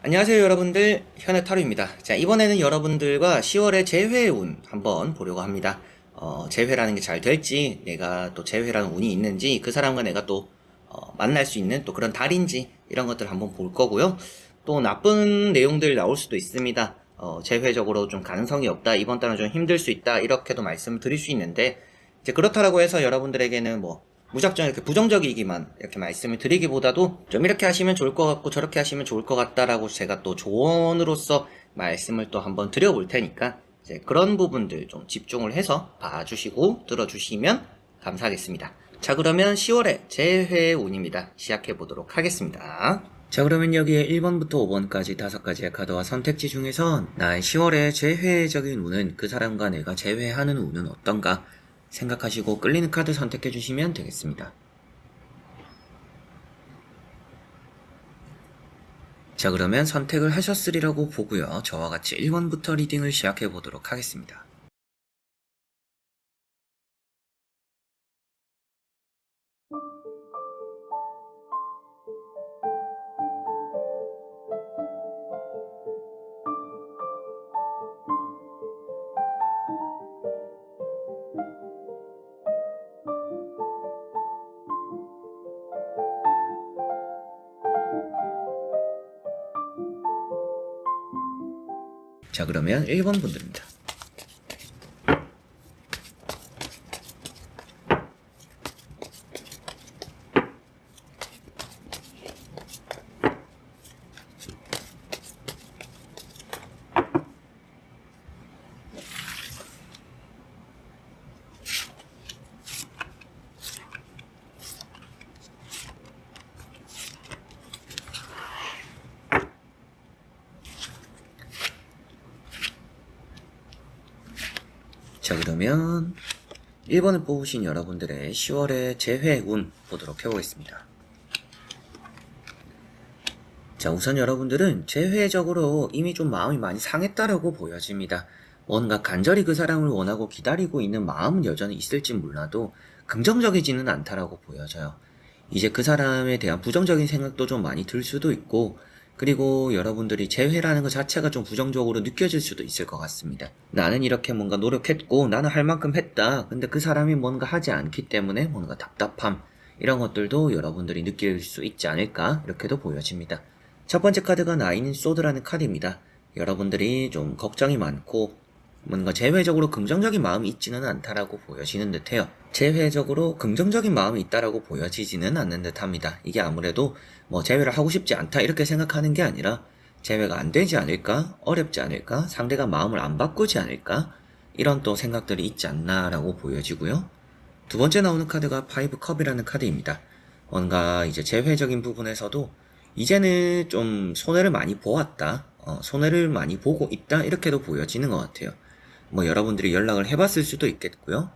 안녕하세요 여러분들, 현해타로입니다. 자, 이번에는 여러분들과 10월의 재회운 한번 보려고 합니다. 재회라는 게 잘 될지, 내가 또 재회라는 운이 있는지, 그 사람과 내가 또 만날 수 있는 또 그런 달인지, 이런 것들 한번 볼 거고요. 또 나쁜 내용들 나올 수도 있습니다. 재회적으로 좀 가능성이 없다, 이번 달은 좀 힘들 수 있다, 이렇게도 말씀을 드릴 수 있는데, 이제 그렇다라고 해서 여러분들에게는 뭐 무작정 이렇게 부정적이기만 이렇게 말씀을 드리기보다도 좀 이렇게 하시면 좋을 것 같고 저렇게 하시면 좋을 것 같다라고 제가 또 조언으로서 말씀을 또 한번 드려볼 테니까 이제 그런 부분들 좀 집중을 해서 봐주시고 들어주시면 감사하겠습니다. 자, 그러면 10월의 재회운입니다. 시작해 보도록 하겠습니다. 자, 그러면 여기에 1번부터 5번까지 5가지의 카드와 선택지 중에서 나의 10월의 재회적인 운은, 그 사람과 내가 재회하는 운은 어떤가 생각하시고 끌리는 카드 선택해 주시면 되겠습니다. 자, 그러면 선택을 하셨으리라고 보고요. 저와 같이 1번부터 리딩을 시작해 보도록 하겠습니다. 자, 그러면 1번 분들입니다. 자, 그러면 1번을 뽑으신 여러분들의 10월의 재회운 보도록 해보겠습니다. 자, 우선 여러분들은 재회적으로 이미 좀 마음이 많이 상했다라고 보여집니다. 뭔가 간절히 그 사람을 원하고 기다리고 있는 마음은 여전히 있을지 몰라도 긍정적이지는 않다라고 보여져요. 이제 그 사람에 대한 부정적인 생각도 좀 많이 들 수도 있고, 그리고 여러분들이 재회라는 것 자체가 좀 부정적으로 느껴질 수도 있을 것 같습니다. 나는 이렇게 뭔가 노력했고 나는 할 만큼 했다. 근데 그 사람이 뭔가 하지 않기 때문에 뭔가 답답함, 이런 것들도 여러분들이 느낄 수 있지 않을까, 이렇게도 보여집니다. 첫 번째 카드가 나인 소드라는 카드입니다. 여러분들이 좀 걱정이 많고 뭔가 재회적으로 긍정적인 마음이 있지는 않다라고 보여지는 듯해요. 재회적으로 긍정적인 마음이 있다라고 보여지지는 않는 듯합니다. 이게 아무래도 뭐 재회를 하고 싶지 않다 이렇게 생각하는 게 아니라 재회가 안 되지 않을까, 어렵지 않을까, 상대가 마음을 안 바꾸지 않을까, 이런 또 생각들이 있지 않나라고 보여지고요. 두 번째 나오는 카드가 파이브 컵이라는 카드입니다. 뭔가 이제 재회적인 부분에서도 이제는 좀 손해를 많이 보았다, 손해를 많이 보고 있다, 이렇게도 보여지는 것 같아요. 뭐 여러분들이 연락을 해봤을 수도 있겠고요.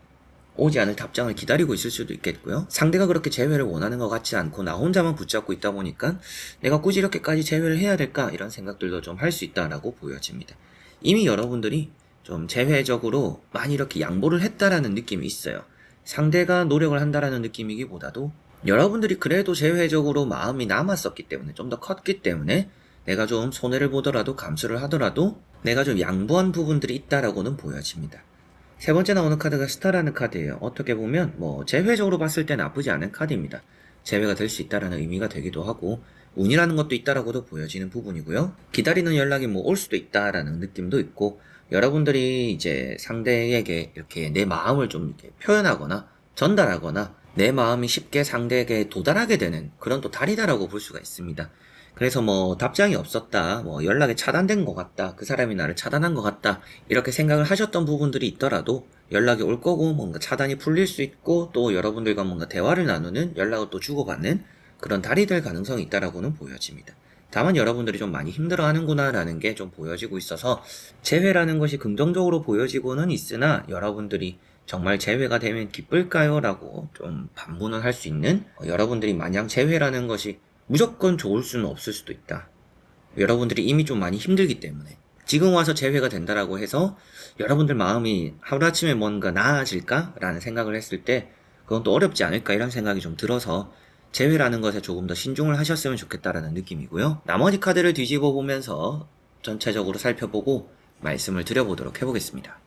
오지 않을 답장을 기다리고 있을 수도 있겠고요. 상대가 그렇게 재회를 원하는 것 같지 않고 나 혼자만 붙잡고 있다 보니까 내가 굳이 이렇게까지 재회를 해야 될까, 이런 생각들도 좀 할 수 있다라고 보여집니다. 이미 여러분들이 좀 재회적으로 많이 이렇게 양보를 했다라는 느낌이 있어요. 상대가 노력을 한다라는 느낌이기보다도 여러분들이 그래도 재회적으로 마음이 남았었기 때문에, 좀 더 컸기 때문에 내가 좀 손해를 보더라도 감수를 하더라도 내가 좀 양보한 부분들이 있다라고는 보여집니다. 세 번째 나오는 카드가 스타라는 카드예요. 어떻게 보면 뭐 재회적으로 봤을 때 나쁘지 않은 카드입니다. 재회가 될 수 있다라는 의미가 되기도 하고 운이라는 것도 있다라고도 보여지는 부분이고요. 기다리는 연락이 뭐 올 수도 있다라는 느낌도 있고, 여러분들이 이제 상대에게 이렇게 내 마음을 좀 이렇게 표현하거나 전달하거나 내 마음이 쉽게 상대에게 도달하게 되는 그런 또 달이다라고 볼 수가 있습니다. 그래서 뭐 답장이 없었다, 뭐 연락이 차단된 것 같다, 그 사람이 나를 차단한 것 같다, 이렇게 생각을 하셨던 부분들이 있더라도 연락이 올 거고 뭔가 차단이 풀릴 수 있고 또 여러분들과 뭔가 대화를 나누는, 연락을 또 주고받는 그런 달이 될 가능성이 있다라고는 보여집니다. 다만 여러분들이 좀 많이 힘들어하는구나 라는 게 좀 보여지고 있어서 재회라는 것이 긍정적으로 보여지고는 있으나 여러분들이 정말 재회가 되면 기쁠까요? 라고 좀 반문을 할 수 있는, 여러분들이 마냥 재회라는 것이 무조건 좋을 수는 없을 수도 있다. 여러분들이 이미 좀 많이 힘들기 때문에 지금 와서 재회가 된다라고 해서 여러분들 마음이 하루아침에 뭔가 나아질까? 라는 생각을 했을 때 그건 또 어렵지 않을까, 이런 생각이 좀 들어서 재회라는 것에 조금 더 신중을 하셨으면 좋겠다라는 느낌이고요. 나머지 카드를 뒤집어 보면서 전체적으로 살펴보고 말씀을 드려보도록 해보겠습니다.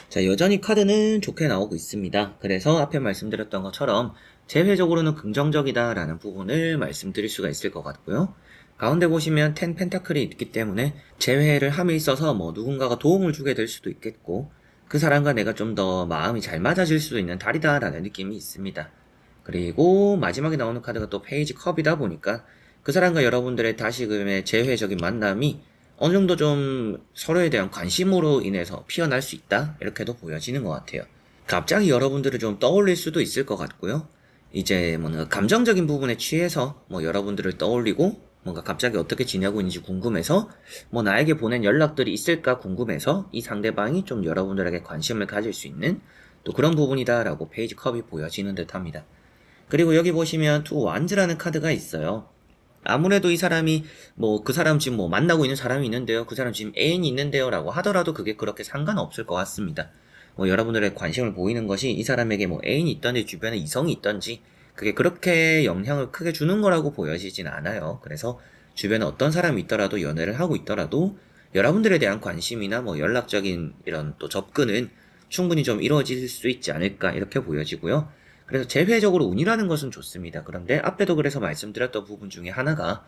자, 여전히 카드는 좋게 나오고 있습니다. 그래서 앞에 말씀드렸던 것처럼 재회적으로는 긍정적이다라는 부분을 말씀드릴 수가 있을 것 같고요. 가운데 보시면 10 펜타클이 있기 때문에 재회를 함에 있어서 뭐 누군가가 도움을 주게 될 수도 있겠고, 그 사람과 내가 좀 더 마음이 잘 맞아질 수도 있는 달이다라는 느낌이 있습니다. 그리고 마지막에 나오는 카드가 또 페이지 컵이다 보니까 그 사람과 여러분들의 다시금의 재회적인 만남이 어느 정도 좀 서로에 대한 관심으로 인해서 피어날 수 있다, 이렇게도 보여지는 것 같아요. 갑자기 여러분들을 좀 떠올릴 수도 있을 것 같고요. 이제 뭔가 감정적인 부분에 취해서 뭐 여러분들을 떠올리고 뭔가 갑자기 어떻게 지내고 있는지 궁금해서 뭐 나에게 보낸 연락들이 있을까 궁금해서 이 상대방이 좀 여러분들에게 관심을 가질 수 있는 또 그런 부분이다라고 페이지 컵이 보여지는 듯 합니다. 그리고 여기 보시면 투 완즈라는 카드가 있어요. 아무래도 이 사람이 뭐 그 사람 지금 뭐 만나고 있는 사람이 있는데요, 그 사람 지금 애인이 있는데요 라고 하더라도 그게 그렇게 상관없을 것 같습니다. 뭐 여러분들의 관심을 보이는 것이 이 사람에게 뭐 애인이 있던지 주변에 이성이 있던지 그게 그렇게 영향을 크게 주는 거라고 보여지진 않아요. 그래서 주변에 어떤 사람이 있더라도, 연애를 하고 있더라도 여러분들에 대한 관심이나 뭐 연락적인 이런 또 접근은 충분히 좀 이루어질 수 있지 않을까, 이렇게 보여지고요. 그래서 재회적으로 운이라는 것은 좋습니다. 그런데 앞에도 그래서 말씀드렸던 부분 중에 하나가,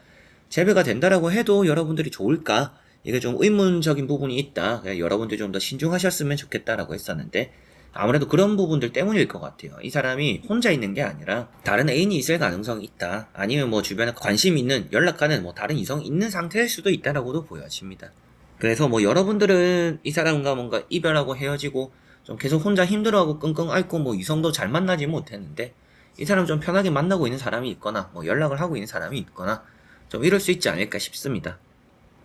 재회가 된다라고 해도 여러분들이 좋을까? 이게 좀 의문적인 부분이 있다. 그냥 여러분들이 좀 더 신중하셨으면 좋겠다라고 했었는데, 아무래도 그런 부분들 때문일 것 같아요. 이 사람이 혼자 있는 게 아니라 다른 애인이 있을 가능성이 있다. 아니면 뭐 주변에 관심 있는, 연락하는 뭐 다른 이성이 있는 상태일 수도 있다라고도 보여집니다. 그래서 뭐 여러분들은 이 사람과 뭔가 이별하고 헤어지고 좀 계속 혼자 힘들어하고 끙끙 앓고 뭐 이성도 잘 만나지 못했는데, 이 사람 좀 편하게 만나고 있는 사람이 있거나 뭐 연락을 하고 있는 사람이 있거나 좀 이럴 수 있지 않을까 싶습니다.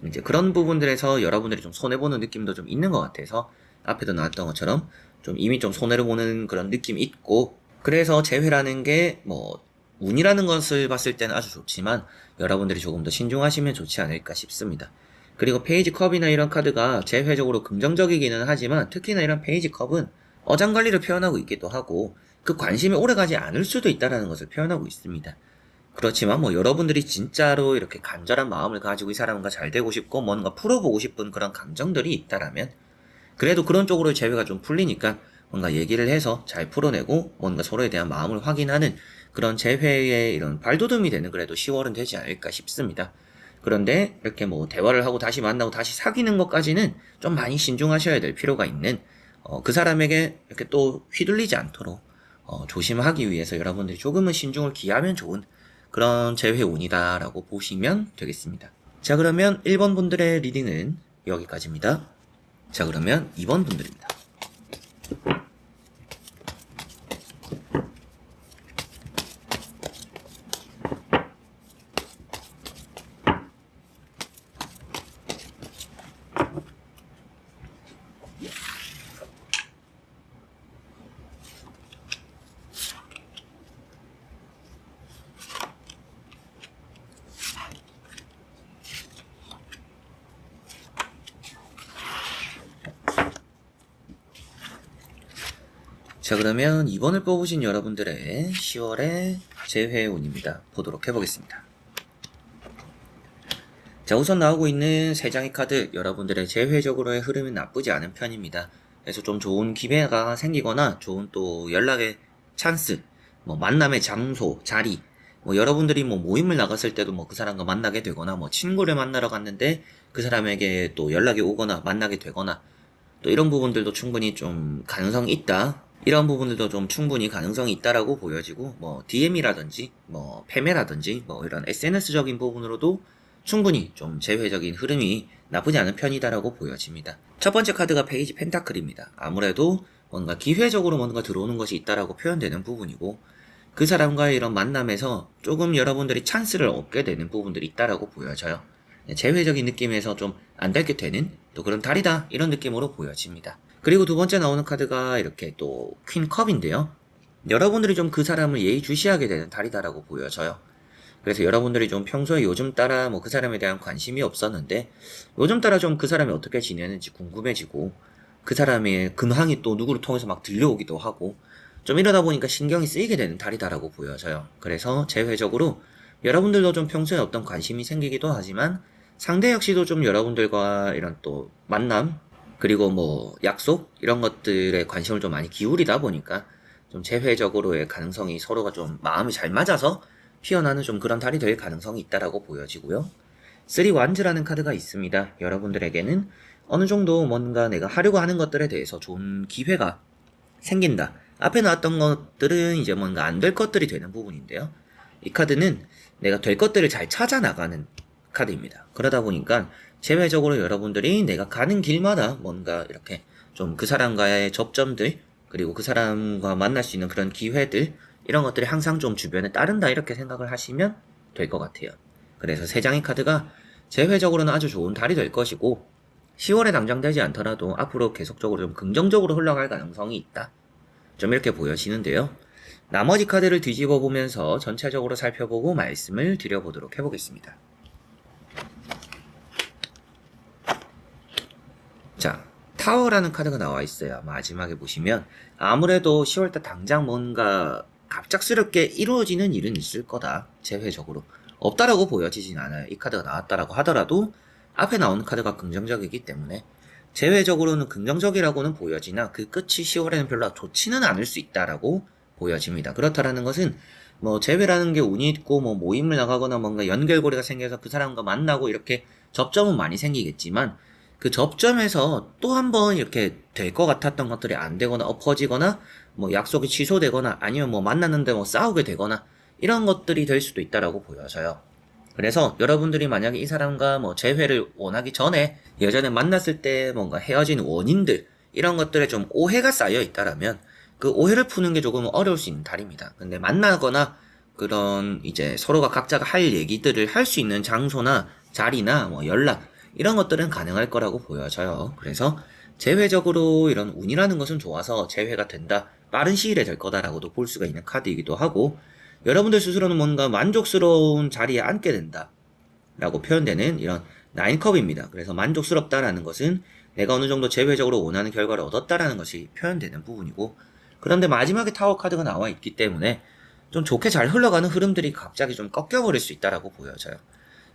이제 그런 부분들에서 여러분들이 좀 손해보는 느낌도 좀 있는 것 같아서 앞에도 나왔던 것처럼 좀 이미 좀 손해를 보는 그런 느낌이 있고, 그래서 재회라는 게 뭐 운이라는 것을 봤을 때는 아주 좋지만 여러분들이 조금 더 신중하시면 좋지 않을까 싶습니다. 그리고 페이지 컵이나 이런 카드가 재회적으로 긍정적이기는 하지만 특히나 이런 페이지 컵은 어장관리를 표현하고 있기도 하고 그 관심이 오래가지 않을 수도 있다는 것을 표현하고 있습니다. 그렇지만 뭐 여러분들이 진짜로 이렇게 간절한 마음을 가지고 이 사람과 잘 되고 싶고 뭔가 풀어보고 싶은 그런 감정들이 있다라면, 그래도 그런 쪽으로 재회가 좀 풀리니까 뭔가 얘기를 해서 잘 풀어내고 뭔가 서로에 대한 마음을 확인하는 그런 재회의 이런 발돋움이 되는 그래도 10월은 되지 않을까 싶습니다. 그런데 이렇게 뭐 대화를 하고 다시 만나고 다시 사귀는 것까지는 좀 많이 신중하셔야 될 필요가 있는, 그 사람에게 이렇게 또 휘둘리지 않도록 조심하기 위해서 여러분들이 조금은 신중을 기하면 좋은 그런 재회 운이다라고 보시면 되겠습니다. 자, 그러면 1번 분들의 리딩은 여기까지입니다. 자, 그러면 2번 분들입니다. 자, 그러면 2번을 뽑으신 여러분들의 10월의 재회 운입니다. 보도록 해보겠습니다. 자, 우선 나오고 있는 3장의 카드, 여러분들의 재회적으로의 흐름은 나쁘지 않은 편입니다. 그래서 좀 좋은 기회가 생기거나 좋은 또 연락의 찬스, 뭐 만남의 장소, 자리, 뭐 여러분들이 뭐 모임을 나갔을 때도 뭐 그 사람과 만나게 되거나 뭐 친구를 만나러 갔는데 그 사람에게 또 연락이 오거나 만나게 되거나 또 이런 부분들도 충분히 좀 가능성이 있다. 이런 부분들도 좀 충분히 가능성이 있다라고 보여지고, 뭐 DM이라든지 뭐 패매라든지 뭐 이런 SNS적인 부분으로도 충분히 좀 재회적인 흐름이 나쁘지 않은 편이다라고 보여집니다. 첫 번째 카드가 페이지 펜타클입니다. 아무래도 뭔가 기회적으로 뭔가 들어오는 것이 있다라고 표현되는 부분이고, 그 사람과의 이런 만남에서 조금 여러분들이 찬스를 얻게 되는 부분들이 있다라고 보여져요. 재회적인 느낌에서 좀 안 되게 되는 또 그런 달이다, 이런 느낌으로 보여집니다. 그리고 두 번째 나오는 카드가 이렇게 또 퀸컵인데요. 여러분들이 좀 그 사람을 예의주시하게 되는 달이다라고 보여져요. 그래서 여러분들이 좀 평소에 요즘 따라 뭐 그 사람에 대한 관심이 없었는데 요즘 따라 좀 그 사람이 어떻게 지내는지 궁금해지고, 그 사람의 근황이 또 누구를 통해서 막 들려오기도 하고, 좀 이러다 보니까 신경이 쓰이게 되는 달이다라고 보여져요. 그래서 재회적으로 여러분들도 좀 평소에 어떤 관심이 생기기도 하지만 상대 역시도 좀 여러분들과 이런 또 만남 그리고 뭐 약속 이런 것들에 관심을 좀 많이 기울이다 보니까 좀 재회적으로의 가능성이 서로가 좀 마음이 잘 맞아서 피어나는 좀 그런 달이 될 가능성이 있다라고 보여지고요. 3 완즈라는 카드가 있습니다. 여러분들에게는 어느 정도 뭔가 내가 하려고 하는 것들에 대해서 좋은 기회가 생긴다. 앞에 나왔던 것들은 이제 뭔가 안 될 것들이 되는 부분인데요. 이 카드는 내가 될 것들을 잘 찾아 나가는 카드입니다. 그러다 보니까 제외적으로 여러분들이 내가 가는 길마다 뭔가 이렇게 좀 그 사람과의 접점들 그리고 그 사람과 만날 수 있는 그런 기회들 이런 것들이 항상 좀 주변에 따른다 이렇게 생각을 하시면 될 것 같아요. 그래서 3장의 카드가 제외적으로는 아주 좋은 달이 될 것이고 10월에 당장 되지 않더라도 앞으로 계속적으로 좀 긍정적으로 흘러갈 가능성이 있다. 좀 이렇게 보여지는데요. 나머지 카드를 뒤집어 보면서 전체적으로 살펴보고 말씀을 드려보도록 해보겠습니다. 자, 타워라는 카드가 나와 있어요. 마지막에 보시면 아무래도 10월달 당장 뭔가 갑작스럽게 이루어지는 일은 있을 거다. 재회적으로. 없다라고 보여지진 않아요. 이 카드가 나왔다라고 하더라도 앞에 나오는 카드가 긍정적이기 때문에 재회적으로는 긍정적이라고는 보여지나 그 끝이 10월에는 별로 좋지는 않을 수 있다라고 보여집니다. 그렇다라는 것은 뭐 재회라는 게 운이 있고 뭐 모임을 나가거나 뭔가 연결고리가 생겨서 그 사람과 만나고 이렇게 접점은 많이 생기겠지만 그 접점에서 또 한 번 이렇게 될 것 같았던 것들이 안 되거나 엎어지거나 뭐 약속이 취소되거나 아니면 뭐 만났는데 뭐 싸우게 되거나 이런 것들이 될 수도 있다라고 보여져요. 그래서 여러분들이 만약에 이 사람과 뭐 재회를 원하기 전에 예전에 만났을 때 뭔가 헤어진 원인들 이런 것들에 좀 오해가 쌓여 있다라면 그 오해를 푸는 게 조금 어려울 수 있는 달입니다. 근데 만나거나 그런 이제 서로가 각자가 할 얘기들을 할 수 있는 장소나 자리나 뭐 연락 이런 것들은 가능할 거라고 보여져요. 그래서 재회적으로 이런 운이라는 것은 좋아서 재회가 된다. 빠른 시일에 될 거다라고도 볼 수가 있는 카드이기도 하고 여러분들 스스로는 뭔가 만족스러운 자리에 앉게 된다 라고 표현되는 이런 9컵입니다. 그래서 만족스럽다라는 것은 내가 어느 정도 재회적으로 원하는 결과를 얻었다라는 것이 표현되는 부분이고 그런데 마지막에 타워 카드가 나와 있기 때문에 좀 좋게 잘 흘러가는 흐름들이 갑자기 좀 꺾여버릴 수 있다라고 보여져요.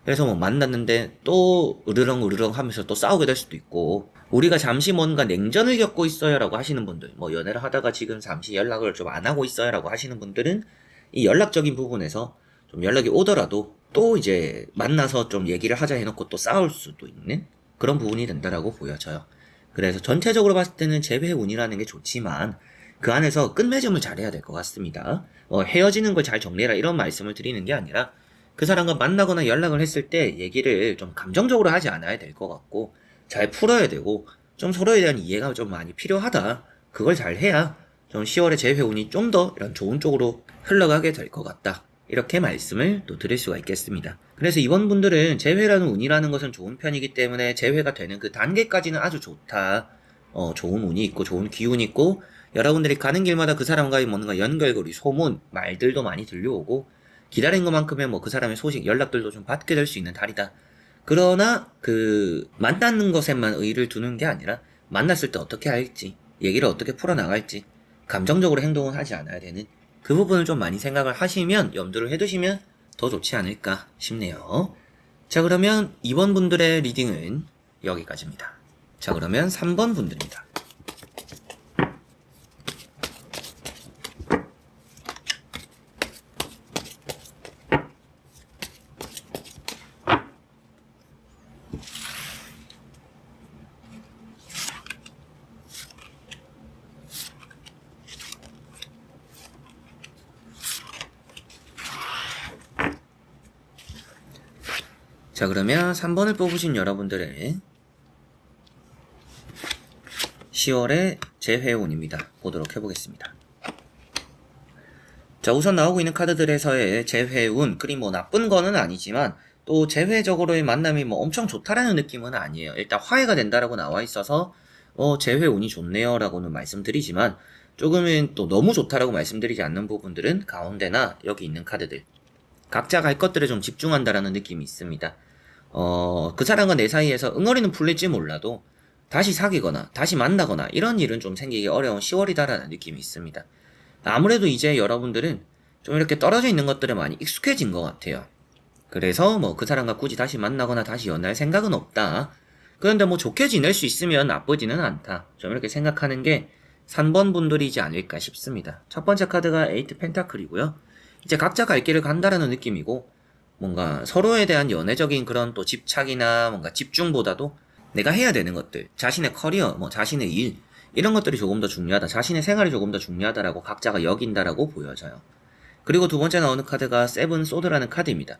그래서 뭐 만났는데 또 으르렁 하면서 또 싸우게 될 수도 있고 우리가 잠시 뭔가 냉전을 겪고 있어요 라고 하시는 분들 뭐 연애를 하다가 지금 잠시 연락을 좀 안 하고 있어요 라고 하시는 분들은 이 연락적인 부분에서 좀 연락이 오더라도 또 이제 만나서 좀 얘기를 하자 해놓고 또 싸울 수도 있는 그런 부분이 된다라고 보여져요. 그래서 전체적으로 봤을 때는 재회운이라는 게 좋지만 그 안에서 끝맺음을 잘해야 될 것 같습니다. 헤어지는 걸 잘 정리해라 이런 말씀을 드리는 게 아니라 그 사람과 만나거나 연락을 했을 때 얘기를 좀 감정적으로 하지 않아야 될 것 같고 잘 풀어야 되고 좀 서로에 대한 이해가 좀 많이 필요하다. 그걸 잘 해야 좀 10월에 재회운이 좀 더 이런 좋은 쪽으로 흘러가게 될 것 같다. 이렇게 말씀을 또 드릴 수가 있겠습니다. 그래서 이번 분들은 재회라는 운이라는 것은 좋은 편이기 때문에 재회가 되는 그 단계까지는 아주 좋다. 좋은 운이 있고 좋은 기운이 있고 여러분들이 가는 길마다 그 사람과의 뭔가 연결고리, 소문, 말들도 많이 들려오고 기다린 것만큼의 뭐 그 사람의 소식, 연락들도 좀 받게 될 수 있는 달이다. 그러나 그 만나는 것에만 의의를 두는 게 아니라 만났을 때 어떻게 할지, 얘기를 어떻게 풀어나갈지 감정적으로 행동을 하지 않아야 되는 그 부분을 좀 많이 생각을 하시면 염두를 해두시면 더 좋지 않을까 싶네요. 자 그러면 2번 분들의 리딩은 여기까지입니다. 자 그러면 3번 분들입니다. 자 그러면 3번을 뽑으신 여러분들의 10월의 재회운입니다. 보도록 해보겠습니다. 자 우선 나오고 있는 카드들에서의 재회운 그리 뭐 나쁜 거는 아니지만 또 재회적으로의 만남이 뭐 엄청 좋다라는 느낌은 아니에요. 일단 화해가 된다라고 나와 있어서 재회운이 좋네요 라고는 말씀드리지만 조금은 또 너무 좋다라고 말씀드리지 않는 부분들은 가운데나 여기 있는 카드들 각자가 할 것들에 좀 집중한다라는 느낌이 있습니다. 그 사람과 내 사이에서 응어리는 풀릴지 몰라도 다시 사귀거나 다시 만나거나 이런 일은 좀 생기기 어려운 10월이다라는 느낌이 있습니다. 아무래도 이제 여러분들은 좀 이렇게 떨어져 있는 것들에 많이 익숙해진 것 같아요. 그래서 뭐 그 사람과 굳이 다시 만나거나 다시 연애할 생각은 없다. 그런데 뭐 좋게 지낼 수 있으면 나쁘지는 않다. 좀 이렇게 생각하는 게 3번 분들이지 않을까 싶습니다. 첫 번째 카드가 에이트 펜타클이고요. 이제 각자 갈 길을 간다라는 느낌이고, 뭔가 서로에 대한 연애적인 그런 또 집착이나 뭔가 집중보다도 내가 해야 되는 것들, 자신의 커리어, 뭐 자신의 일, 이런 것들이 조금 더 중요하다. 자신의 생활이 조금 더 중요하다라고 각자가 여긴다라고 보여져요. 그리고 두 번째 나오는 카드가 세븐 소드라는 카드입니다.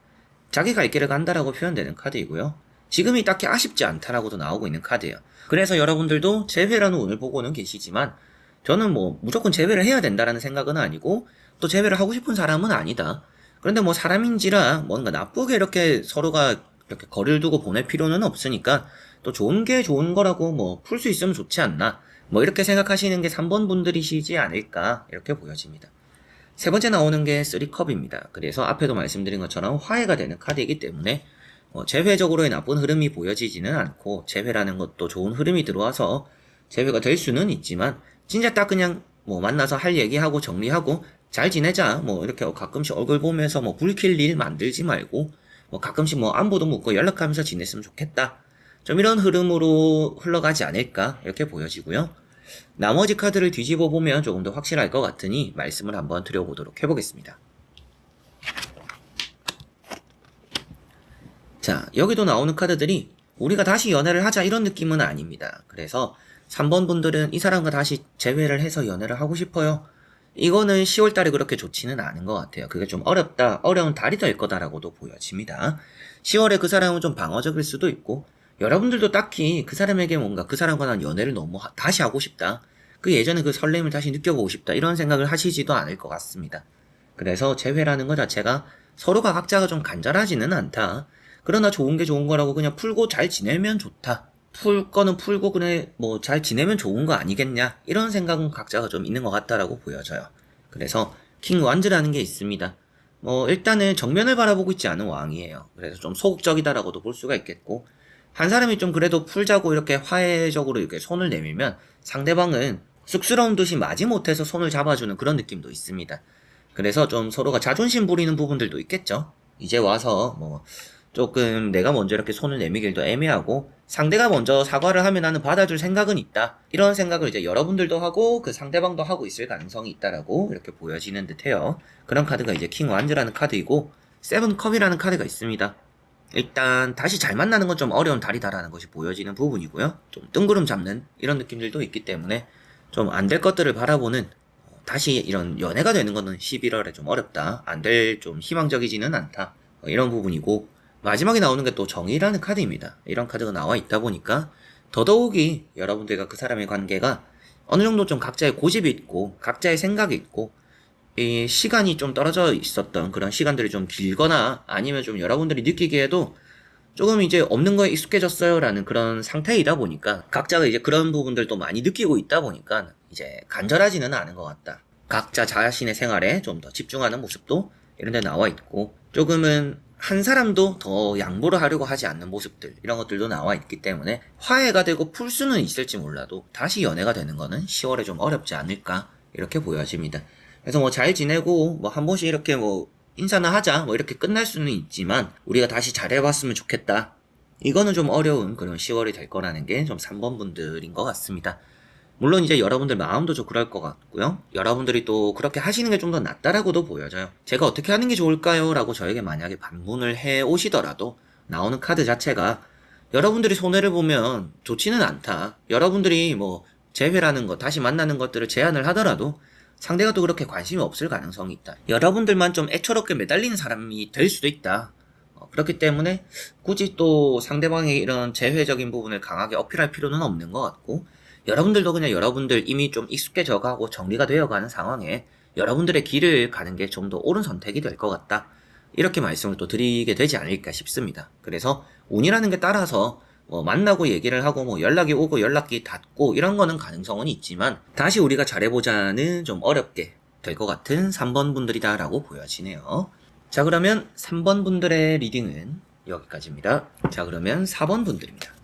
자기 갈 길을 간다라고 표현되는 카드이고요. 지금이 딱히 아쉽지 않다라고도 나오고 있는 카드예요. 그래서 여러분들도 재회라는 운을 보고는 계시지만, 저는 뭐 무조건 재회를 해야 된다라는 생각은 아니고, 또 재회를 하고 싶은 사람은 아니다. 그런데 뭐 사람인지라 뭔가 나쁘게 이렇게 서로가 이렇게 거리를 두고 보낼 필요는 없으니까, 또 좋은 게 좋은 거라고 뭐 풀 수 있으면 좋지 않나, 뭐 이렇게 생각하시는 게 3번 분들이시지 않을까, 이렇게 보여집니다. 세 번째 나오는 게 3컵입니다. 그래서 앞에도 말씀드린 것처럼 화해가 되는 카드이기 때문에 재회적으로의 나쁜 흐름이 보여지지는 않고, 재회라는 것도 좋은 흐름이 들어와서 재회가 될 수는 있지만, 진짜 딱 그냥 뭐 만나서 할 얘기하고 정리하고 잘 지내자, 뭐 이렇게 가끔씩 얼굴 보면서 뭐 불킬 일 만들지 말고, 뭐 가끔씩 뭐 안부도 묻고 연락하면서 지냈으면 좋겠다, 좀 이런 흐름으로 흘러가지 않을까, 이렇게 보여지고요. 나머지 카드를 뒤집어 보면 조금 더 확실할 것 같으니 말씀을 한번 드려보도록 해보겠습니다. 자, 여기도 나오는 카드들이 우리가 다시 연애를 하자 이런 느낌은 아닙니다. 그래서 3번 분들은 이 사람과 다시 재회를 해서 연애를 하고 싶어요, 이거는 10월달에 그렇게 좋지는 않은 것 같아요. 그게 좀 어렵다, 어려운 달이 될 거다라고도 보여집니다. 10월에 그 사람은 좀 방어적일 수도 있고, 여러분들도 딱히 그 사람에게 뭔가 그 사람과 난 연애를 너무 다시 하고 싶다, 그 예전에 그 설렘을 다시 느껴보고 싶다, 이런 생각을 하시지도 않을 것 같습니다. 그래서 재회라는 것 자체가 서로가 각자가 좀 간절하지는 않다. 그러나 좋은 게 좋은 거라고 그냥 풀고 잘 지내면 좋다, 풀 거는 풀고 그래 뭐 잘 지내면 좋은 거 아니겠냐, 이런 생각은 각자가 좀 있는 것 같다라고 보여져요. 그래서 킹 완즈라는 게 있습니다. 뭐 일단은 정면을 바라보고 있지 않은 왕이에요. 그래서 좀 소극적이다라고도 볼 수가 있겠고, 한 사람이 좀 그래도 풀자고 이렇게 화해적으로 이렇게 손을 내밀면 상대방은 쑥스러운 듯이 마지못해서 손을 잡아주는 그런 느낌도 있습니다. 그래서 좀 서로가 자존심 부리는 부분들도 있겠죠. 이제 와서 뭐 조금 내가 먼저 이렇게 손을 내밀기도 애매하고, 상대가 먼저 사과를 하면 나는 받아줄 생각은 있다, 이런 생각을 이제 여러분들도 하고 그 상대방도 하고 있을 가능성이 있다라고 이렇게 보여지는 듯해요. 그런 카드가 이제 킹 완즈라는 카드이고, 세븐 컵이라는 카드가 있습니다. 일단 다시 잘 만나는 건 좀 어려운 달이다라는 것이 보여지는 부분이고요. 좀 뜬구름 잡는 이런 느낌들도 있기 때문에 좀 안 될 것들을 바라보는, 다시 이런 연애가 되는 거는 11월에 좀 어렵다, 안 될, 좀 희망적이지는 않다, 이런 부분이고, 마지막에 나오는 게 또 정의라는 카드입니다. 이런 카드가 나와 있다 보니까 더더욱이 여러분들과 그 사람의 관계가 어느 정도 좀 각자의 고집이 있고 각자의 생각이 있고, 이 시간이 좀 떨어져 있었던 그런 시간들이 좀 길거나, 아니면 좀 여러분들이 느끼기에도 조금 이제 없는 거에 익숙해졌어요 라는 그런 상태이다 보니까, 각자가 이제 그런 부분들도 많이 느끼고 있다 보니까 이제 간절하지는 않은 것 같다. 각자 자신의 생활에 좀 더 집중하는 모습도 이런 데 나와 있고, 조금은 한 사람도 더 양보를 하려고 하지 않는 모습들, 이런 것들도 나와 있기 때문에 화해가 되고 풀 수는 있을지 몰라도 다시 연애가 되는 거는 10월에 좀 어렵지 않을까, 이렇게 보여집니다. 그래서 뭐 잘 지내고 뭐 한 번씩 이렇게 뭐 인사나 하자, 뭐 이렇게 끝날 수는 있지만 우리가 다시 잘해봤으면 좋겠다, 이거는 좀 어려운 그런 10월이 될 거라는 게 좀 3번 분들인 것 같습니다. 물론 이제 여러분들 마음도 좀 그럴 것 같고요. 여러분들이 또 그렇게 하시는 게 좀 더 낫다라고도 보여져요. 제가 어떻게 하는 게 좋을까요? 라고 저에게 만약에 반문을 해 오시더라도 나오는 카드 자체가 여러분들이 손해를 보면 좋지는 않다, 여러분들이 뭐 재회라는 것, 다시 만나는 것들을 제안을 하더라도 상대가 또 그렇게 관심이 없을 가능성이 있다, 여러분들만 좀 애처롭게 매달리는 사람이 될 수도 있다, 그렇기 때문에 굳이 또 상대방의 이런 재회적인 부분을 강하게 어필할 필요는 없는 것 같고, 여러분들도 그냥 여러분들 이미 좀 익숙해져 가고 정리가 되어가는 상황에 여러분들의 길을 가는 게 좀 더 옳은 선택이 될 것 같다, 이렇게 말씀을 또 드리게 되지 않을까 싶습니다. 그래서 운이라는 게 따라서 뭐 만나고 얘기를 하고 뭐 연락이 오고 연락이 닿고 이런 거는 가능성은 있지만, 다시 우리가 잘해보자는 좀 어렵게 될 것 같은 3번 분들이다 라고 보여지네요. 자, 그러면 3번 분들의 리딩은 여기까지입니다. 자, 그러면 4번 분들입니다.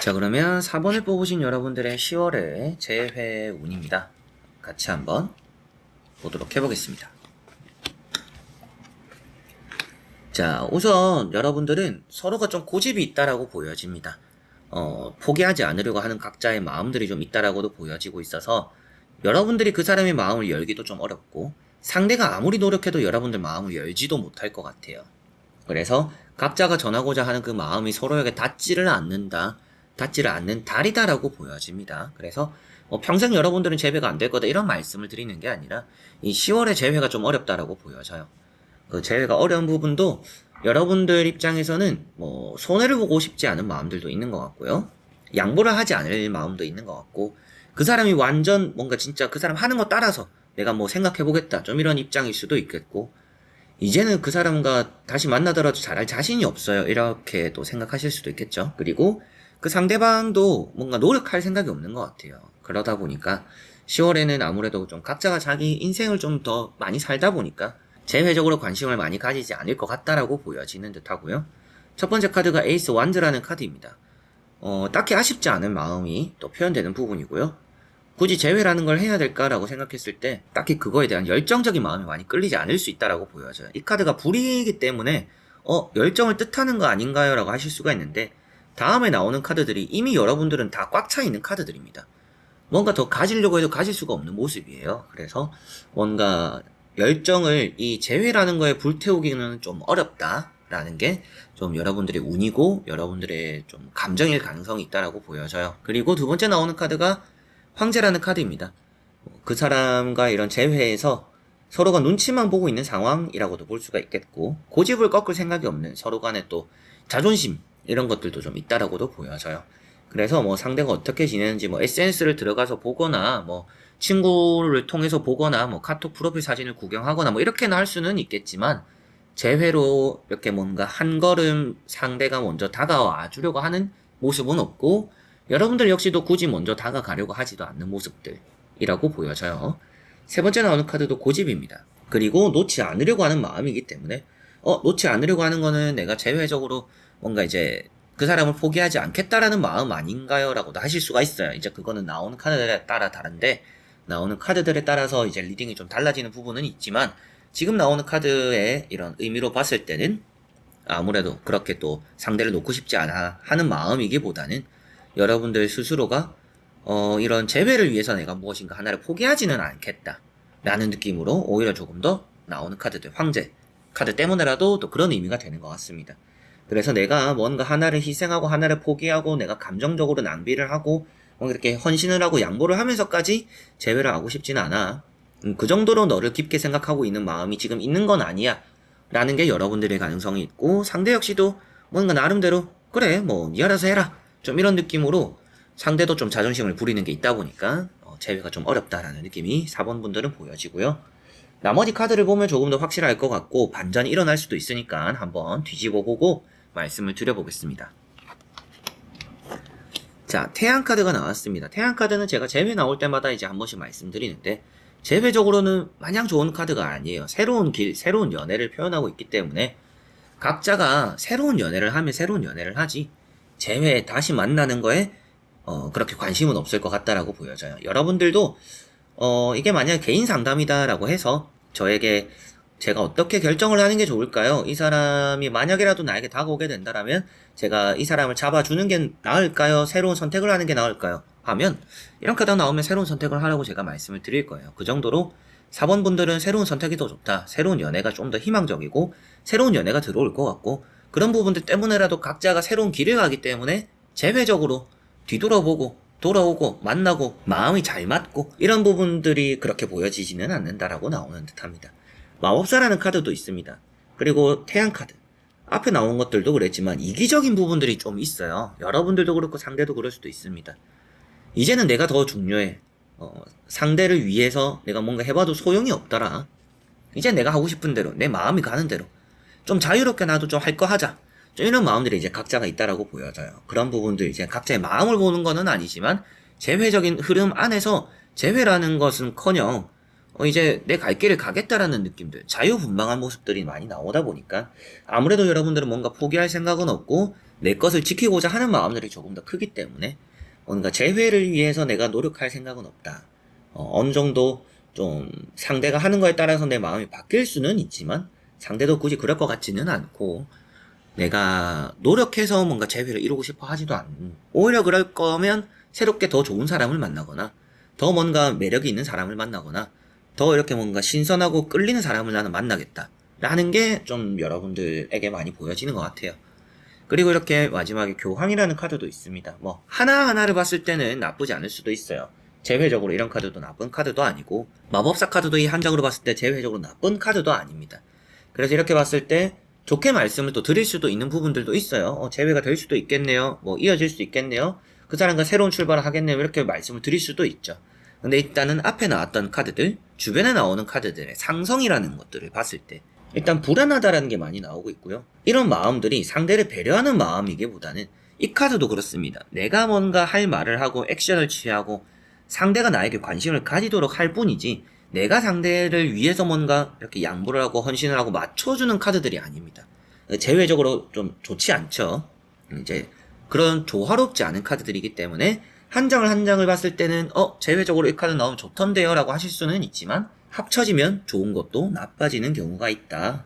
자, 그러면 4번을 뽑으신 여러분들의 10월의 재회 운입니다. 같이 한번 보도록 해보겠습니다. 자, 우선 여러분들은 서로가 좀 고집이 있다라고 보여집니다. 포기하지 않으려고 하는 각자의 마음들이 좀 있다라고도 보여지고 있어서 여러분들이 그 사람의 마음을 열기도 좀 어렵고 상대가 아무리 노력해도 여러분들 마음을 열지도 못할 것 같아요. 그래서 각자가 전하고자 하는 그 마음이 서로에게 닿지를 않는 달이다라고 보여집니다. 그래서 평생 여러분들은 재회가 안 될 거다 이런 말씀을 드리는 게 아니라 이 10월의 재회가 좀 어렵다라고 보여져요. 그 재회가 어려운 부분도 여러분들 입장에서는 손해를 보고 싶지 않은 마음들도 있는 것 같고요. 양보를 하지 않을 마음도 있는 것 같고 그 사람이 완전 뭔가 진짜 그 사람 하는 거 따라서 내가 생각해보겠다 좀 이런 입장일 수도 있겠고 이제는 그 사람과 다시 만나더라도 잘할 자신이 없어요 이렇게 또 생각하실 수도 있겠죠. 그리고 그 상대방도 뭔가 노력할 생각이 없는 것 같아요. 그러다 보니까 10월에는 아무래도 좀 각자가 자기 인생을 좀 더 많이 살다 보니까 재회적으로 관심을 많이 가지지 않을 것 같다라고 보여지는 듯 하고요. 첫 번째 카드가 에이스 완즈라는 카드입니다. 딱히 아쉽지 않은 마음이 또 표현되는 부분이고요. 굳이 재회라는 걸 해야 될까라고 생각했을 때 딱히 그거에 대한 열정적인 마음이 많이 끌리지 않을 수 있다라고 보여져요. 이 카드가 불이기 때문에 열정을 뜻하는 거 아닌가요? 라고 하실 수가 있는데 다음에 나오는 카드들이 이미 여러분들은 다 꽉 차 있는 카드들입니다. 뭔가 더 가지려고 해도 가질 수가 없는 모습이에요. 그래서 뭔가 열정을 이 재회라는 거에 불태우기는 좀 어렵다라는 게 좀 여러분들의 운이고 여러분들의 좀 감정일 가능성이 있다라고 보여져요. 그리고 두 번째 나오는 카드가 황제라는 카드입니다. 그 사람과 이런 재회에서 서로가 눈치만 보고 있는 상황이라고도 볼 수가 있겠고 고집을 꺾을 생각이 없는 서로 간에 또 자존심 이런 것들도 좀 있다라고도 보여져요. 그래서 상대가 어떻게 지내는지 SNS를 들어가서 보거나 친구를 통해서 보거나 카톡 프로필 사진을 구경하거나 이렇게는 할 수는 있겠지만 재회로 이렇게 뭔가 한 걸음 상대가 먼저 다가와 주려고 하는 모습은 없고 여러분들 역시도 굳이 먼저 다가가려고 하지도 않는 모습들이라고 보여져요. 세 번째 나오는 카드도 고집입니다. 그리고 놓지 않으려고 하는 마음이기 때문에 놓지 않으려고 하는 거는 내가 재회적으로 뭔가 이제 그 사람을 포기하지 않겠다라는 마음 아닌가요? 라고도 하실 수가 있어요. 이제 그거는 나오는 카드들에 따라 다른데 나오는 카드들에 따라서 이제 리딩이 좀 달라지는 부분은 있지만 지금 나오는 카드의 이런 의미로 봤을 때는 아무래도 그렇게 또 상대를 놓고 싶지 않아 하는 마음이기보다는 여러분들 스스로가 이런 재회를 위해서 내가 무엇인가 하나를 포기하지는 않겠다 라는 느낌으로 오히려 조금 더 나오는 카드들 황제 카드 때문에라도 또 그런 의미가 되는 것 같습니다. 그래서 내가 뭔가 하나를 희생하고 하나를 포기하고 내가 감정적으로 낭비를 하고 이렇게 헌신을 하고 양보를 하면서까지 재회를 하고 싶진 않아. 그 정도로 너를 깊게 생각하고 있는 마음이 지금 있는 건 아니야 라는 게 여러분들의 가능성이 있고 상대 역시도 뭔가 나름대로 그래 니 알아서 해라 좀 이런 느낌으로 상대도 좀 자존심을 부리는 게 있다 보니까 재회가 좀 어렵다라는 느낌이 4번 분들은 보여지고요. 나머지 카드를 보면 조금 더 확실할 것 같고 반전이 일어날 수도 있으니까 한번 뒤집어 보고 말씀을 드려보겠습니다. 자, 태양 카드가 나왔습니다. 태양 카드는 제가 재회 나올 때마다 이제 한 번씩 말씀드리는데 재회적으로는 마냥 좋은 카드가 아니에요. 새로운 길, 새로운 연애를 표현하고 있기 때문에 각자가 새로운 연애를 하면 새로운 연애를 하지 재회 다시 만나는 거에 그렇게 관심은 없을 것 같다라고 보여져요. 여러분들도 이게 만약 개인 상담이다라고 해서 저에게 제가 어떻게 결정을 하는 게 좋을까요? 이 사람이 만약이라도 나에게 다가오게 된다라면 제가 이 사람을 잡아주는 게 나을까요? 새로운 선택을 하는 게 나을까요? 하면 이런 카드가 나오면 새로운 선택을 하라고 제가 말씀을 드릴 거예요. 그 정도로 4번 분들은 새로운 선택이 더 좋다. 새로운 연애가 좀 더 희망적이고 새로운 연애가 들어올 것 같고 그런 부분들 때문에라도 각자가 새로운 길을 가기 때문에 재회적으로 뒤돌아보고 돌아오고 만나고 마음이 잘 맞고 이런 부분들이 그렇게 보여지지는 않는다라고 나오는 듯합니다. 마법사라는 카드도 있습니다. 그리고 태양 카드 앞에 나온 것들도 그랬지만 이기적인 부분들이 좀 있어요. 여러분들도 그렇고 상대도 그럴 수도 있습니다. 이제는 내가 더 중요해. 상대를 위해서 내가 뭔가 해봐도 소용이 없더라. 이제 내가 하고 싶은 대로 내 마음이 가는 대로 좀 자유롭게 나도 좀 할 거 하자. 좀 이런 마음들이 이제 각자가 있다라고 보여져요. 그런 부분들 이제 각자의 마음을 보는 거는 아니지만 재회적인 흐름 안에서 재회라는 것은커녕 이제 내 갈 길을 가겠다라는 느낌들, 자유분방한 모습들이 많이 나오다 보니까 아무래도 여러분들은 뭔가 포기할 생각은 없고 내 것을 지키고자 하는 마음들이 조금 더 크기 때문에 뭔가 재회를 위해서 내가 노력할 생각은 없다. 어느 정도 좀 상대가 하는 거에 따라서 내 마음이 바뀔 수는 있지만 상대도 굳이 그럴 것 같지는 않고 내가 노력해서 뭔가 재회를 이루고 싶어 하지도 않고 오히려 그럴 거면 새롭게 더 좋은 사람을 만나거나 더 뭔가 매력이 있는 사람을 만나거나 더 이렇게 뭔가 신선하고 끌리는 사람을 나는 만나겠다 라는 게 좀 여러분들에게 많이 보여지는 것 같아요. 그리고 이렇게 마지막에 교황이라는 카드도 있습니다. 뭐 하나하나를 봤을 때는 나쁘지 않을 수도 있어요. 제외적으로 이런 카드도 나쁜 카드도 아니고 마법사 카드도 이 한 장으로 봤을 때 제외적으로 나쁜 카드도 아닙니다. 그래서 이렇게 봤을 때 좋게 말씀을 또 드릴 수도 있는 부분들도 있어요. 제외가 될 수도 있겠네요. 뭐 이어질 수 있겠네요. 그 사람과 새로운 출발을 하겠네요. 이렇게 말씀을 드릴 수도 있죠. 근데 일단은 앞에 나왔던 카드들, 주변에 나오는 카드들의 상성이라는 것들을 봤을 때 일단 불안하다라는 게 많이 나오고 있고요. 이런 마음들이 상대를 배려하는 마음이기보다는 이 카드도 그렇습니다. 내가 뭔가 할 말을 하고 액션을 취하고 상대가 나에게 관심을 가지도록 할 뿐이지 내가 상대를 위해서 뭔가 이렇게 양보를 하고 헌신을 하고 맞춰주는 카드들이 아닙니다. 제외적으로 좀 좋지 않죠. 이제 그런 조화롭지 않은 카드들이기 때문에 한 장을 한 장을 봤을 때는 제외적으로 이 카드 나오면 좋던데요 라고 하실 수는 있지만 합쳐지면 좋은 것도 나빠지는 경우가 있다.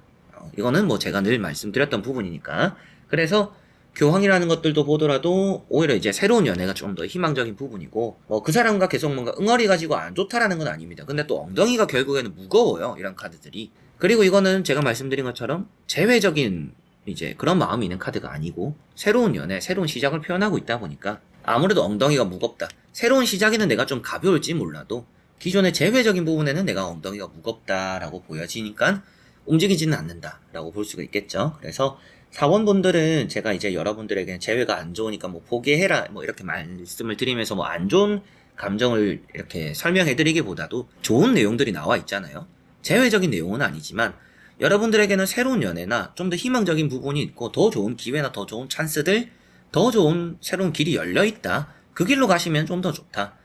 이거는 뭐 제가 늘 말씀드렸던 부분이니까. 그래서 교황이라는 것들도 보더라도 오히려 이제 새로운 연애가 좀 더 희망적인 부분이고 그 사람과 계속 뭔가 응어리 가지고 안 좋다라는 건 아닙니다. 근데 또 엉덩이가 결국에는 무거워요. 이런 카드들이. 그리고 이거는 제가 말씀드린 것처럼 제외적인 이제 그런 마음이 있는 카드가 아니고 새로운 연애, 새로운 시작을 표현하고 있다 보니까 아무래도 엉덩이가 무겁다. 새로운 시작에는 내가 좀 가벼울지 몰라도 기존의 제외적인 부분에는 내가 엉덩이가 무겁다라고 보여지니까 움직이지는 않는다라고 볼 수가 있겠죠. 그래서 사원분들은 제가 이제 여러분들에게 재회가 안 좋으니까 뭐 포기해라 뭐 이렇게 말씀을 드리면서 뭐 안 좋은 감정을 이렇게 설명해드리기보다도 좋은 내용들이 나와 있잖아요. 재회적인 내용은 아니지만 여러분들에게는 새로운 연애나 좀 더 희망적인 부분이 있고 더 좋은 기회나 더 좋은 찬스들, 더 좋은 새로운 길이 열려있다. 그 길로 가시면 좀 더 좋다.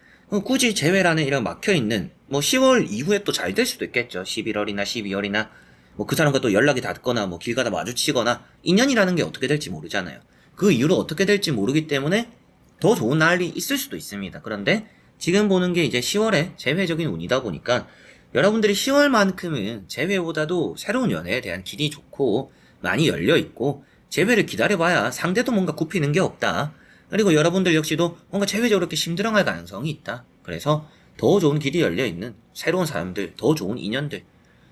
굳이 재회라는 이런 막혀있는 뭐 10월 이후에 또 잘 될 수도 있겠죠. 11월이나 12월이나 뭐 그 사람과 또 연락이 닿거나 뭐 길 가다 마주치거나 인연이라는 게 어떻게 될지 모르잖아요. 그 이후로 어떻게 될지 모르기 때문에 더 좋은 날이 있을 수도 있습니다. 그런데 지금 보는 게 이제 10월에 재회적인 운이다 보니까 여러분들이 10월만큼은 재회보다도 새로운 연애에 대한 길이 좋고 많이 열려있고 재회를 기다려봐야 상대도 뭔가 굽히는 게 없다. 그리고 여러분들 역시도 뭔가 재회적으로 이렇게 힘들어갈 가능성이 있다. 그래서 더 좋은 길이 열려있는 새로운 사람들, 더 좋은 인연들,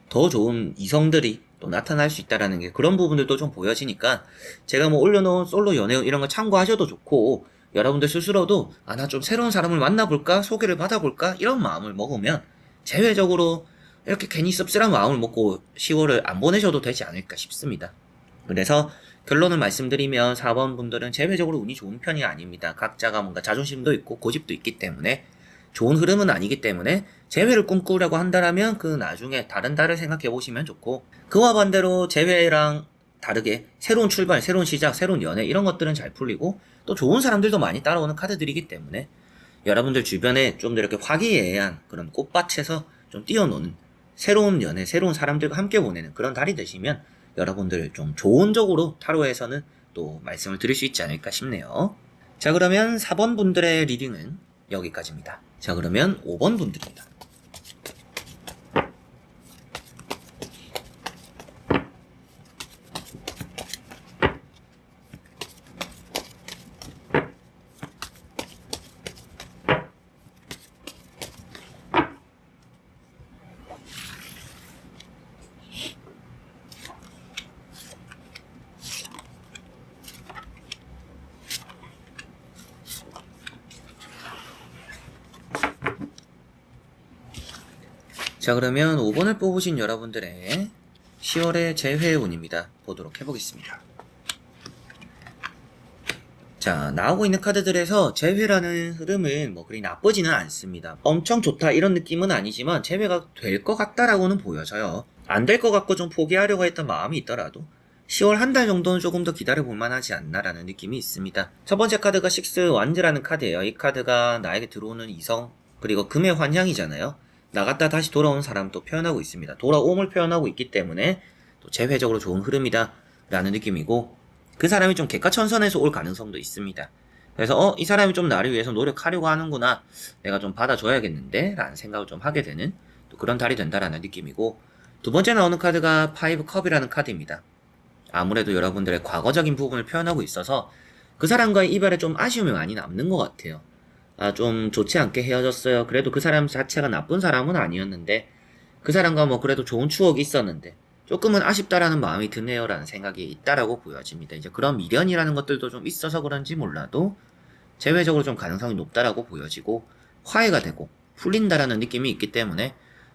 더 좋은 이성들이 또 나타날 수 있다라는 게 그런 부분들도 좀 보여지니까 제가 뭐 올려놓은 솔로 연애운 이런 거 참고하셔도 좋고 여러분들 스스로도 나 좀 새로운 사람을 만나볼까? 소개를 받아볼까? 이런 마음을 먹으면 재회적으로 이렇게 괜히 씁쓸한 마음을 먹고 10월을 안 보내셔도 되지 않을까 싶습니다. 그래서 결론을 말씀드리면 4번 분들은 재회적으로 운이 좋은 편이 아닙니다. 각자가 뭔가 자존심도 있고 고집도 있기 때문에 좋은 흐름은 아니기 때문에 재회를 꿈꾸려고 한다라면 그 나중에 다른 달을 생각해 보시면 좋고 그와 반대로 재회랑 다르게 새로운 출발, 새로운 시작, 새로운 연애 이런 것들은 잘 풀리고 또 좋은 사람들도 많이 따라오는 카드들이기 때문에 여러분들 주변에 좀 더 이렇게 화기애애한 그런 꽃밭에서 좀 뛰어노는 새로운 연애, 새로운 사람들과 함께 보내는 그런 달이 되시면 여러분들 좀 좋은 쪽으로 타로에서는 또 말씀을 드릴 수 있지 않을까 싶네요. 자, 그러면 4번 분들의 리딩은 여기까지입니다. 자, 그러면 5번 분들입니다. 자, 그러면 5번을 뽑으신 여러분들의 10월의 재회운입니다. 보도록 해보겠습니다. 자, 나오고 있는 카드들에서 재회라는 흐름은 뭐 그리 나쁘지는 않습니다. 엄청 좋다 이런 느낌은 아니지만 재회가 될 것 같다라고는 보여져요. 안 될 것 같고 좀 포기하려고 했던 마음이 있더라도 10월 한 달 정도는 조금 더 기다려볼 만하지 않나라는 느낌이 있습니다. 첫 번째 카드가 식스 완즈라는 카드예요. 이 카드가 나에게 들어오는 이성 그리고 금의 환향이잖아요. 나갔다 다시 돌아온 사람도 표현하고 있습니다. 돌아옴을 표현하고 있기 때문에 또 재회적으로 좋은 흐름이다 라는 느낌이고 그 사람이 좀 객가천선해서 올 가능성도 있습니다. 그래서 이 사람이 좀 나를 위해서 노력하려고 하는구나, 내가 좀 받아줘야겠는데 라는 생각을 좀 하게 되는 또 그런 달이 된다라는 느낌이고, 두 번째 나오는 카드가 파이브 컵이라는 카드입니다. 아무래도 여러분들의 과거적인 부분을 표현하고 있어서 그 사람과의 이별에 좀 아쉬움이 많이 남는 것 같아요. 좀 좋지 않게 헤어졌어요. 그래도 그 사람 자체가 나쁜 사람은 아니었는데, 그 사람과 뭐 그래도 좋은 추억이 있었는데 조금은 아쉽다라는 마음이 드네요 라는 생각이 있다라고 보여집니다. 이제 그런 미련이라는 것들도 좀 있어서 그런지 몰라도 제외적으로 좀 가능성이 높다라고 보여지고, 화해가 되고 풀린다라는 느낌이 있기 때문에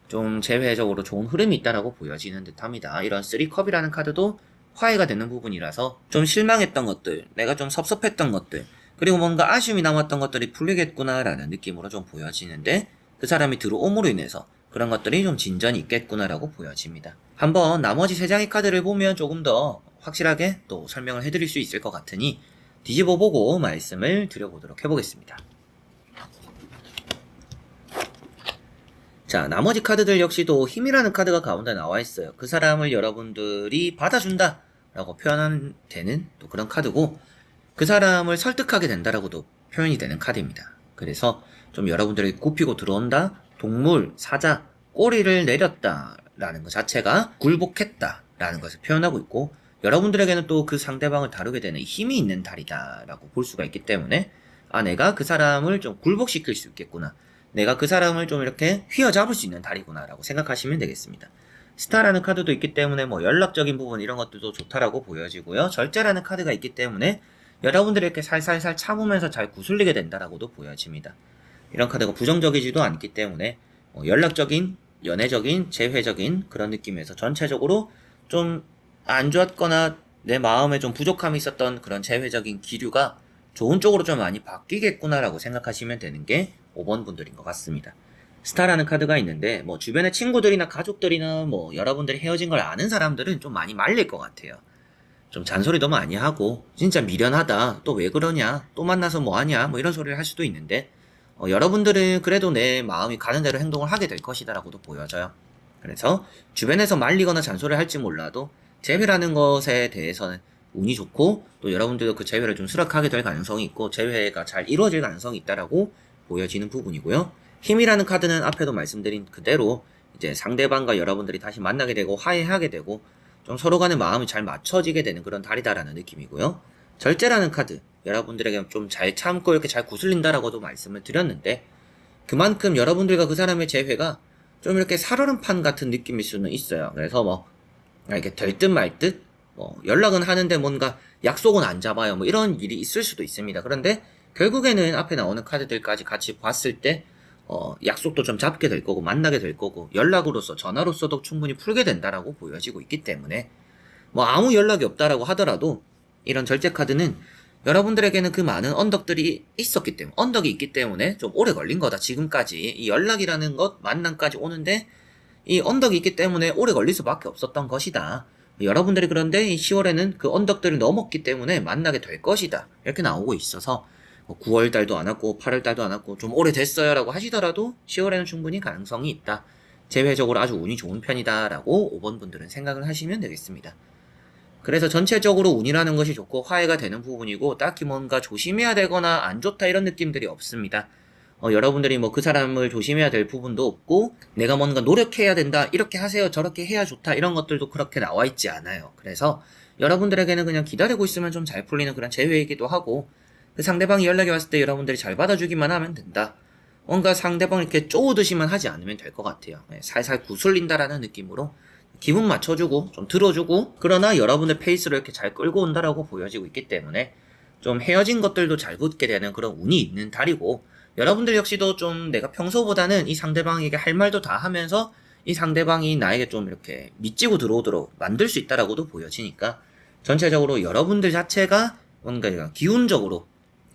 좀 제외적으로 좋은 흐름이 있다라고 보여지는 듯합니다. 이런 3컵이라는 카드도 화해가 되는 부분이라서 좀 실망했던 것들, 내가 좀 섭섭했던 것들, 그리고 뭔가 아쉬움이 남았던 것들이 풀리겠구나라는 느낌으로 좀 보여지는데, 그 사람이 들어옴으로 인해서 그런 것들이 좀 진전이 있겠구나라고 보여집니다. 한번 나머지 3장의 카드를 보면 조금 더 확실하게 또 설명을 해드릴 수 있을 것 같으니 뒤집어 보고 말씀을 드려보도록 해보겠습니다. 자, 나머지 카드들 역시도 힘이라는 카드가 가운데 나와 있어요. 그 사람을 여러분들이 받아준다 라고 표현하는 되는 또 그런 카드고, 그 사람을 설득하게 된다라고도 표현이 되는 카드입니다. 그래서 좀 여러분들이 굽히고 들어온다, 동물, 사자, 꼬리를 내렸다 라는 것 자체가 굴복했다 라는 것을 표현하고 있고, 여러분들에게는 또 그 상대방을 다루게 되는 힘이 있는 달이다 라고 볼 수가 있기 때문에, 내가 그 사람을 좀 굴복시킬 수 있겠구나, 내가 그 사람을 좀 이렇게 휘어잡을 수 있는 달이구나 라고 생각하시면 되겠습니다. 스타라는 카드도 있기 때문에 뭐 연락적인 부분 이런 것들도 좋다라고 보여지고요. 절제라는 카드가 있기 때문에 여러분들이 이렇게 살살살 참으면서 잘 구슬리게 된다라고도 보여집니다. 이런 카드가 부정적이지도 않기 때문에 연락적인, 연애적인, 재회적인 그런 느낌에서 전체적으로 좀 안 좋았거나 내 마음에 좀 부족함이 있었던 그런 재회적인 기류가 좋은 쪽으로 좀 많이 바뀌겠구나라고 생각하시면 되는 게 5번 분들인 것 같습니다. 스타라는 카드가 있는데, 뭐 주변의 친구들이나 가족들이나 뭐 여러분들이 헤어진 걸 아는 사람들은 좀 많이 말릴 것 같아요. 좀 잔소리도 많이 하고, 진짜 미련하다, 또 왜 그러냐, 또 만나서 뭐 하냐, 뭐 이런 소리를 할 수도 있는데, 여러분들은 그래도 내 마음이 가는 대로 행동을 하게 될 것이다 라고도 보여져요. 그래서 주변에서 말리거나 잔소리를 할지 몰라도 재회라는 것에 대해서는 운이 좋고, 또 여러분들도 그 재회를 좀 수락하게 될 가능성이 있고, 재회가 잘 이루어질 가능성이 있다라고 보여지는 부분이고요. 힘이라는 카드는 앞에도 말씀드린 그대로 이제 상대방과 여러분들이 다시 만나게 되고 화해하게 되고 좀 서로 간의 마음이 잘 맞춰지게 되는 그런 달이다라는 느낌이고요. 절제라는 카드, 여러분들에게 좀 잘 참고 이렇게 잘 구슬린다라고도 말씀을 드렸는데, 그만큼 여러분들과 그 사람의 재회가 좀 이렇게 살얼음판 같은 느낌일 수는 있어요. 그래서 뭐 이렇게 될 듯 말 듯, 연락은 하는데 뭔가 약속은 안 잡아요, 뭐 이런 일이 있을 수도 있습니다. 그런데 결국에는 앞에 나오는 카드들까지 같이 봤을 때 약속도 좀 잡게 될 거고, 만나게 될 거고, 연락으로서, 전화로서도 충분히 풀게 된다라고 보여지고 있기 때문에, 뭐 아무 연락이 없다라고 하더라도 이런 절제 카드는 여러분들에게는 그 많은 언덕들이 있었기 때문에, 언덕이 있기 때문에 좀 오래 걸린 거다. 지금까지 이 연락이라는 것, 만남까지 오는데 이 언덕이 있기 때문에 오래 걸릴 수밖에 없었던 것이다. 여러분들이 그런데 이 10월에는 그 언덕들을 넘었기 때문에 만나게 될 것이다, 이렇게 나오고 있어서 9월달도 안 왔고 8월달도 안 왔고 좀 오래됐어요 라고 하시더라도 10월에는 충분히 가능성이 있다, 재회적으로 아주 운이 좋은 편이다 라고 5번 분들은 생각을 하시면 되겠습니다. 그래서 전체적으로 운이라는 것이 좋고 화해가 되는 부분이고, 딱히 뭔가 조심해야 되거나 안 좋다 이런 느낌들이 없습니다. 여러분들이 뭐 그 사람을 조심해야 될 부분도 없고, 내가 뭔가 노력해야 된다, 이렇게 하세요, 저렇게 해야 좋다, 이런 것들도 그렇게 나와 있지 않아요. 그래서 여러분들에게는 그냥 기다리고 있으면 좀 잘 풀리는 그런 재회이기도 하고, 그 상대방이 연락이 왔을 때 여러분들이 잘 받아주기만 하면 된다. 뭔가 상대방을 이렇게 쪼우듯이만 하지 않으면 될 것 같아요. 살살 구슬린다라는 느낌으로 기분 맞춰주고 좀 들어주고, 그러나 여러분의 페이스로 이렇게 잘 끌고 온다라고 보여지고 있기 때문에 좀 헤어진 것들도 잘 붙게 되는 그런 운이 있는 달이고, 여러분들 역시도 좀 내가 평소보다는 이 상대방에게 할 말도 다 하면서 이 상대방이 나에게 좀 이렇게 믿지고 들어오도록 만들 수 있다라고도 보여지니까, 전체적으로 여러분들 자체가 뭔가 이런 기운적으로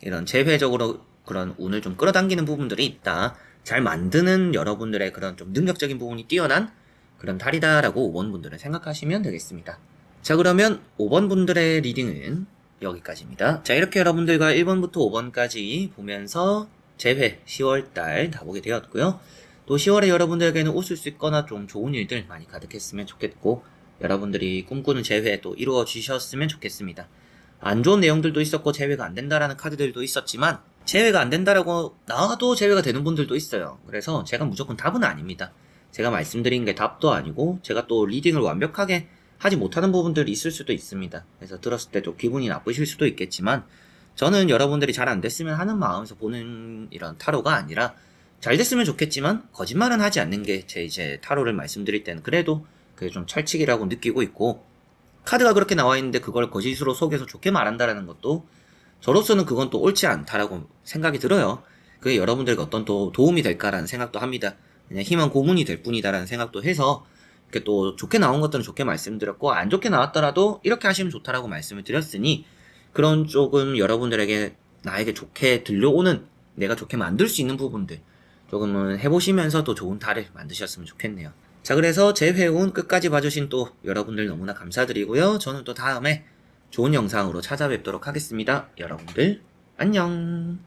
이런 재회적으로 그런 운을 좀 끌어당기는 부분들이 있다, 잘 만드는 여러분들의 그런 좀 능력적인 부분이 뛰어난 그런 달이다라고 5번 분들은 생각하시면 되겠습니다. 자, 그러면 5번 분들의 리딩은 여기까지입니다. 자, 이렇게 여러분들과 1번부터 5번까지 보면서 재회 10월달 다 보게 되었고요. 또 10월에 여러분들에게는 웃을 수 있거나 좀 좋은 일들 많이 가득했으면 좋겠고, 여러분들이 꿈꾸는 재회 또 이루어 주셨으면 좋겠습니다. 안 좋은 내용들도 있었고 제외가 안 된다라는 카드들도 있었지만 제외가 안 된다라고 나와도 제외가 되는 분들도 있어요. 그래서 제가 무조건 답은 아닙니다. 제가 말씀드린 게 답도 아니고 제가 또 리딩을 완벽하게 하지 못하는 부분들이 있을 수도 있습니다. 그래서 들었을 때 좀 기분이 나쁘실 수도 있겠지만 저는 여러분들이 잘 안 됐으면 하는 마음에서 보는 이런 타로가 아니라 잘 됐으면 좋겠지만 거짓말은 하지 않는 게 제 이제 타로를 말씀드릴 때는 그래도 그게 좀 철칙이라고 느끼고 있고, 카드가 그렇게 나와 있는데 그걸 거짓으로 속여서 좋게 말한다라는 것도 저로서는 그건 또 옳지 않다라고 생각이 들어요. 그게 여러분들에게 어떤 또 도움이 될까라는 생각도 합니다. 그냥 희망 고문이 될 뿐이다라는 생각도 해서 이렇게 또 좋게 나온 것들은 좋게 말씀드렸고 안 좋게 나왔더라도 이렇게 하시면 좋다라고 말씀을 드렸으니 그런 조금 여러분들에게 나에게 좋게 들려오는, 내가 좋게 만들 수 있는 부분들 조금은 해보시면서 또 좋은 달을 만드셨으면 좋겠네요. 자, 그래서 제 회운 끝까지 봐주신 또 여러분들 너무나 감사드리고요. 저는 또 다음에 좋은 영상으로 찾아뵙도록 하겠습니다. 여러분들 안녕.